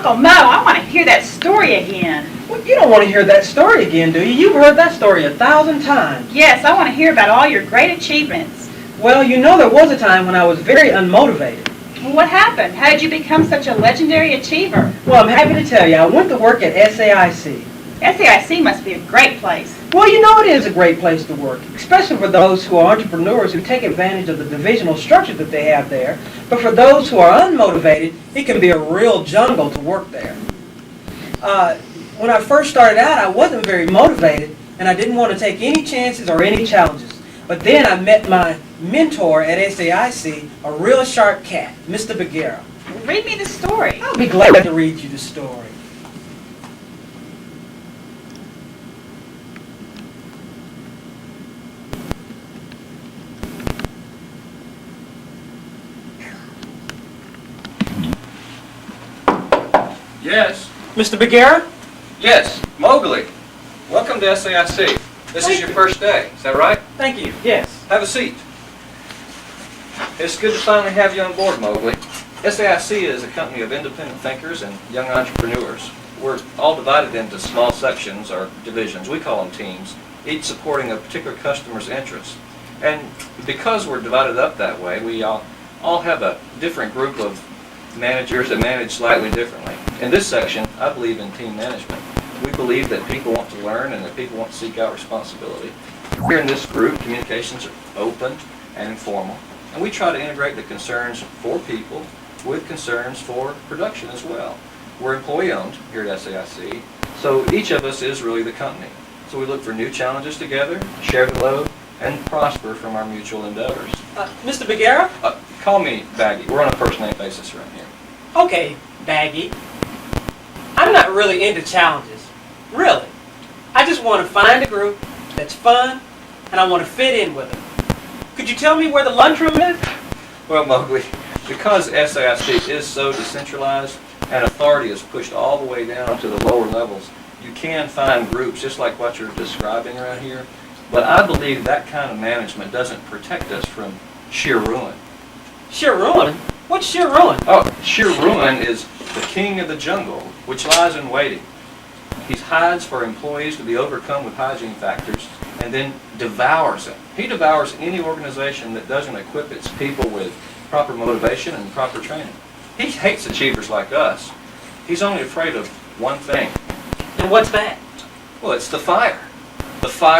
Uncle Mo, I want to hear that story again. Well, you don't want to hear that story again, do you? You've heard that story 1,000 times. Yes, I want to hear about all your great achievements. Well, you know there was a time when I was very unmotivated. Well, what happened? How did you become such a legendary achiever? Well, I'm happy to tell you, I went to work at SAIC. SAIC must be a great place. Well, you know it is a great place to work, especially for those who are entrepreneurs who take advantage of the divisional structure that they have there. But for those who are unmotivated, it can be a real jungle to work there. When I first started out, I wasn't very motivated, and I didn't want to take any chances or any challenges. But then I met my mentor at SAIC, a real sharp cat, Mr. Bagheera. Read me the story. I'll be glad to read you the story. Yes. Mr. Bagheera? Yes. Mowgli. Welcome to SAIC. This is your first day. Is that right? Thank you. Yes. Have a seat. It's good to finally have you on board, Mowgli. SAIC is a company of independent thinkers and young entrepreneurs. We're all divided into small sections or divisions. We call them teams, each supporting a particular customer's interests. And because we're divided up that way, we all have a different group of managers that manage slightly differently. In this section, I believe in team management. We believe that people want to learn and that people want to seek out responsibility. Here in this group, communications are open and informal, and we try to integrate the concerns for people with concerns for production as well. We're employee-owned here at SAIC, so each of us is really the company. So we look for new challenges together, share the load, and prosper from our mutual endeavors. Mr. Bagheera? Call me Baggy. We're on a first-name basis around here. Okay, Baggy. I'm not really into challenges. Really. I just want to find a group that's fun, and I want to fit in with them. Could you tell me where the lunchroom is? Well, Mowgli, because SAIC is so decentralized and authority is pushed all the way down to the lower levels, you can find groups just like what you're describing around here. But I believe that kind of management doesn't protect us from sheer ruin. Sheer ruin? What's sheer ruin? Oh, sheer ruin is the king of the jungle, which lies in waiting. He hides for employees to be overcome with hygiene factors and then devours them. He devours any organization that doesn't equip its people with proper motivation and proper training. He hates achievers like us. He's only afraid of one thing. And what's that? Well, it's the fire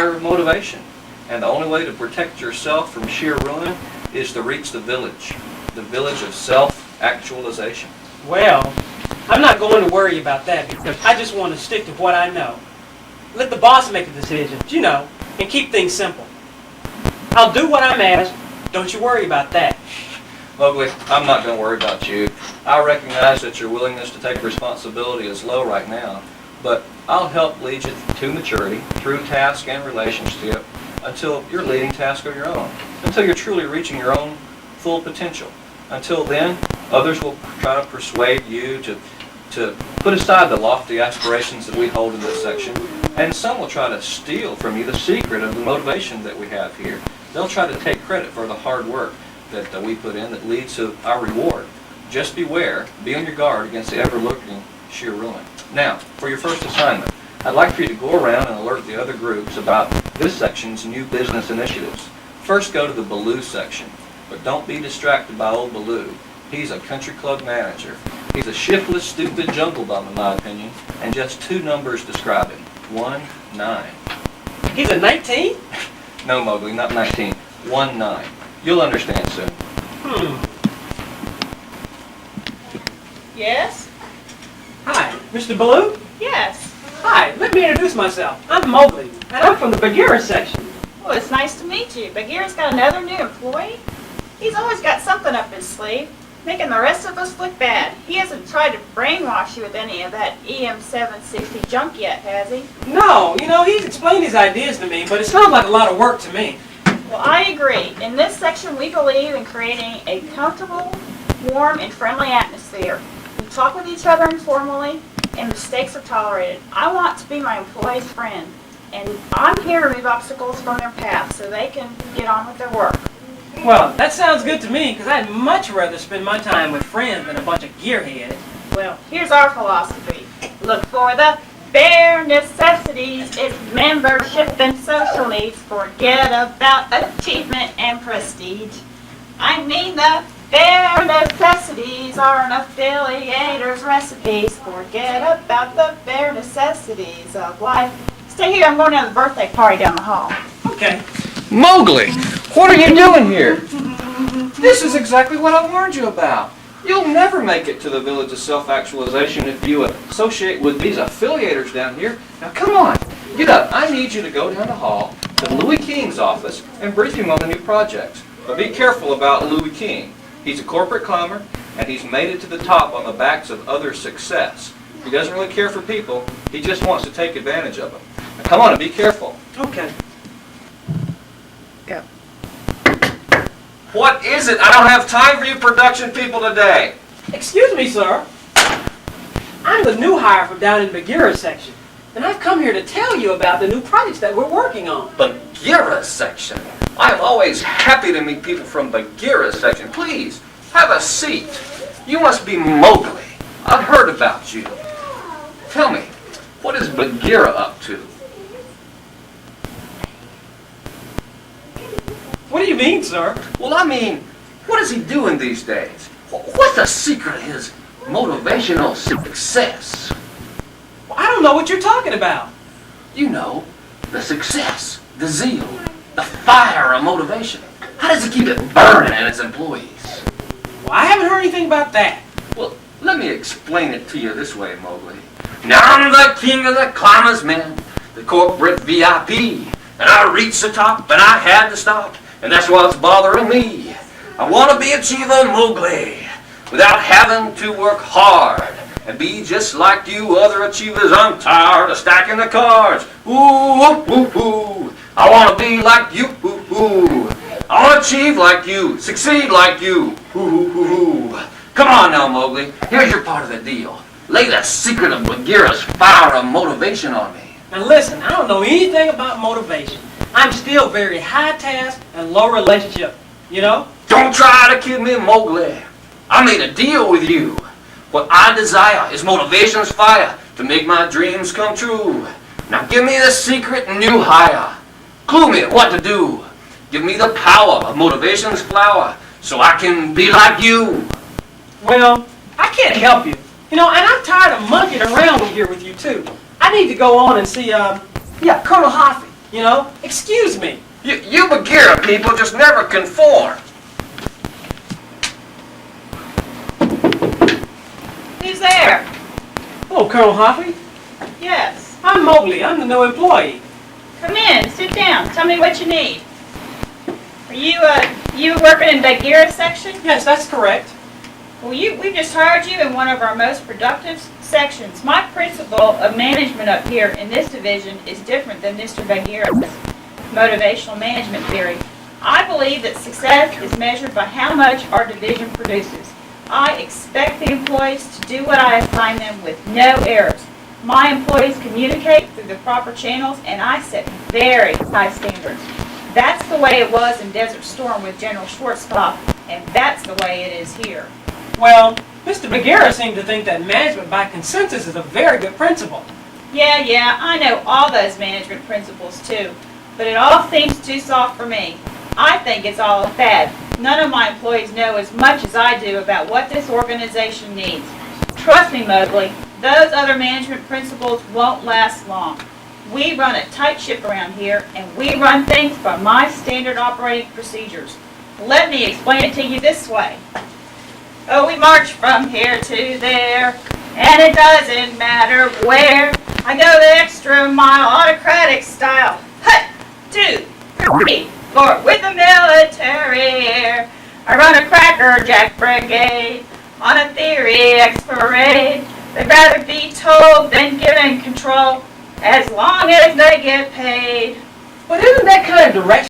of motivation. And the only way to protect yourself from sheer ruin is to reach the village of self-actualization. Well, I'm not going to worry about that because I just want to stick to what I know. Let the boss make the decisions, you know, and keep things simple. I'll do what I'm asked. Don't you worry about that. Mowgli, I'm not going to worry about you. I recognize that your willingness to take responsibility is low right now, but I'll help lead you to maturity through task and relationship until you're leading tasks of your own, until you're truly reaching your own full potential. Until then, others will try to persuade you to put aside the lofty aspirations that we hold in this section, and some will try to steal from you the secret of the motivation that we have here. They'll try to take credit for the hard work that we put in that leads to our reward. Just beware, be on your guard against the ever-lurking sheer ruin. Now, for your first assignment, I'd like for you to go around and alert the other groups about this section's new business initiatives. First, go to the Baloo section, but don't be distracted by old Baloo. He's a country club manager. He's a shiftless, stupid jungle bum, in my opinion, and just two numbers describe him. 1, 9. He's a 19? No, Mowgli, not 19. 1, 9. You'll understand soon. Yes? Hi, Mr. Baloo? Yes. Hi, let me introduce myself. I'm Mowgli, and I'm from the Bagheera section. Well, it's nice to meet you. Bagheera's got another new employee. He's always got something up his sleeve, making the rest of us look bad. He hasn't tried to brainwash you with any of that EM760 junk yet, has he? No, you know, he's explained his ideas to me, but it sounds like a lot of work to me. Well, I agree. In this section, we believe in creating a comfortable, warm, and friendly atmosphere. We talk with each other informally, and mistakes are tolerated. I want to be my employee's friend, and I'm here to remove obstacles from their path so they can get on with their work. Well, that sounds good to me, because I'd much rather spend my time with friends than a bunch of gearheads. Well, here's our philosophy. Look for the bare necessities. It's membership and social needs. Forget about achievement and prestige. I mean the bare necessities are an affiliator's recipes. Forget about the bare necessities of life. Stay here, I'm going to the birthday party down the hall. Okay. Mowgli, what are you doing here? This is exactly what I warned you about. You'll never make it to the village of self-actualization if you associate with these affiliators down here. Now come on, get up. I need you to go down the hall to Louis King's office and brief him on the new projects. But be careful about Louis King. He's a corporate climber, and he's made it to the top on the backs of others' success. He doesn't really care for people. He just wants to take advantage of them. Now come on and be careful. Okay. Go. What is it? I don't have time for you production people today. Excuse me, sir. I'm the new hire from down in Bagheera section, and I've come here to tell you about the new projects that we're working on. Bagheera section. I am always happy to meet people from Bagheera section. Please, have a seat. You must be Mowgli. I've heard about you. Tell me, what is Bagheera up to? What do you mean, sir? Well, I mean, what is he doing these days? What's the secret of his motivational success? Well, I don't know what you're talking about. You know, the success, the zeal, the fire of motivation. How does he keep it burning in his employees? Well, I haven't heard anything about that. Well, let me explain it to you this way, Mowgli. Now I'm the king of the climbers, man, the corporate VIP, and I reached the top, and I had to stop, and that's what's bothering me. I want to be Achiever Mowgli without having to work hard and be just like you other achievers. I'm tired of stacking the cards. Ooh, ooh, ooh. I want to be like you. Ooh, ooh. I want to achieve like you, succeed like you. Ooh, ooh, ooh. Come on now, Mowgli. Here's your part of the deal. Lay the secret of Bagheera's fire of motivation on me. Now listen, I don't know anything about motivation. I'm still very high task and low relationship, you know? Don't try to kid me, Mowgli. I made a deal with you. What I desire is motivation's fire to make my dreams come true. Now give me the secret new hire. Clue me what to do. Give me the power of motivation's flower so I can be like you. Well, I can't help you. You know, and I'm tired of monkeying around here with you too. I need to go on and see, Colonel Hoffy, you know? Excuse me. You Bagheera people just never conform. Who's there? Hello, Colonel Hoffy. Yes. I'm Mowgli. I'm the new employee. Come in, sit down. Tell me what you need. Are you working in Bagheera section? Yes, that's correct. Well, we've just hired you in one of our most productive sections. My principle of management up here in this division is different than Mr. Bagheera's motivational management theory. I believe that success is measured by how much our division produces. I expect the employees to do what I assign them with no errors. My employees communicate through the proper channels, and I set very high standards. That's the way it was in Desert Storm with General Schwarzkopf, and that's the way it is here. Well, Mr. Bagheera seemed to think that management by consensus is a very good principle. Yeah, I know all those management principles too, but it all seems too soft for me. I think it's all a fad. None of my employees know as much as I do about what this organization needs. Trust me, Mowgli, those other management principles won't last long. We run a tight ship around here, and we run things by my standard operating procedures. Let me explain it to you this way. Oh, we march from here to there, and it doesn't matter where. I go the extra mile, autocratic style. Hut, 2, 3, 4, with the military air. I run a Cracker Jack brigade on a theory X parade. They'd rather be told than given control, as long as they get paid. But isn't that kind of direction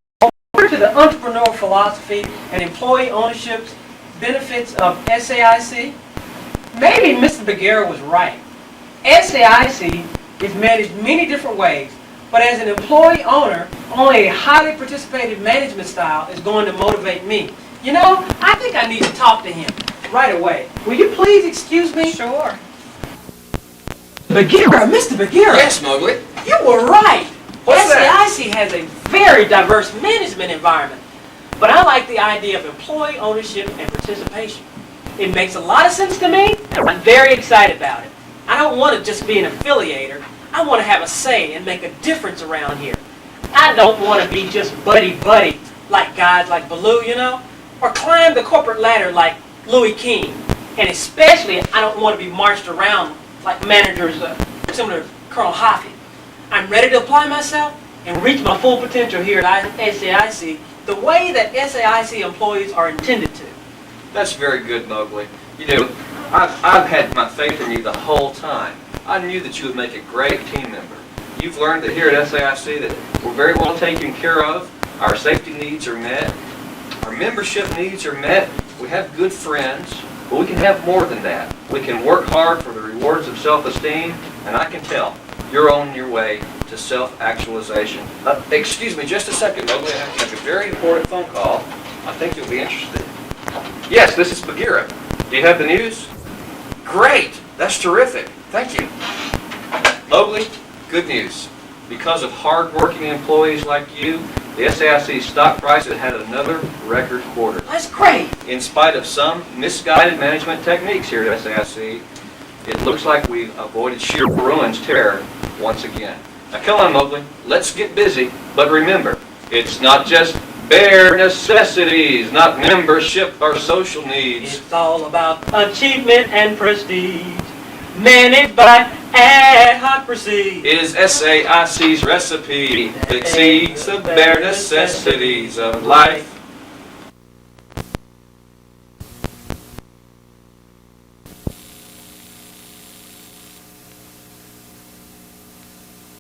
over to the entrepreneur philosophy and employee ownership's benefits of SAIC? Maybe Mr. Bagheera was right. SAIC is managed many different ways, but as an employee owner, only a highly participative management style is going to motivate me. You know, I think I need to talk to him. right away. Will you please excuse me? Sure. Bagheera, Mr. Bagheera. Yes, Mowgli. You were right. What's that? SAIC has a very diverse management environment, but I like the idea of employee ownership and participation. It makes a lot of sense to me, and I'm very excited about it. I don't want to just be an affiliator. I want to have a say and make a difference around here. I don't want to be just buddy-buddy like guys like Baloo, you know, or climb the corporate ladder like Louis King. And especially, I don't want to be marched around like managers similar to Colonel Hoffy. I'm ready to apply myself and reach my full potential here at SAIC the way that SAIC employees are intended to. That's very good, Mowgli. You know, I've had my faith in you the whole time. I knew that you would make a great team member. You've learned that here at SAIC that we're very well taken care of. Our safety needs are met. Our membership needs are met. We have good friends, but we can have more than that. We can work hard for the rewards of self-esteem, and I can tell you're on your way to self-actualization. Excuse me just a second, Mowgli. I have to make a very important phone call. I think you'll be interested. Yes, this is Bagheera. Do you have the news? Great! That's terrific. Thank you. Mowgli, good news. Because of hard-working employees like you, the SAIC stock price has had another record quarter. That's great. In spite of some misguided management techniques here at SAIC, it looks like we've avoided sheer ruin's terror once again. Now come on, Mowgli, let's get busy. But remember, it's not just bare necessities, not membership or social needs. It's all about achievement and prestige, managed by ad hoc proceed. It is SAIC's recipe that exceeds the bare necessities of life.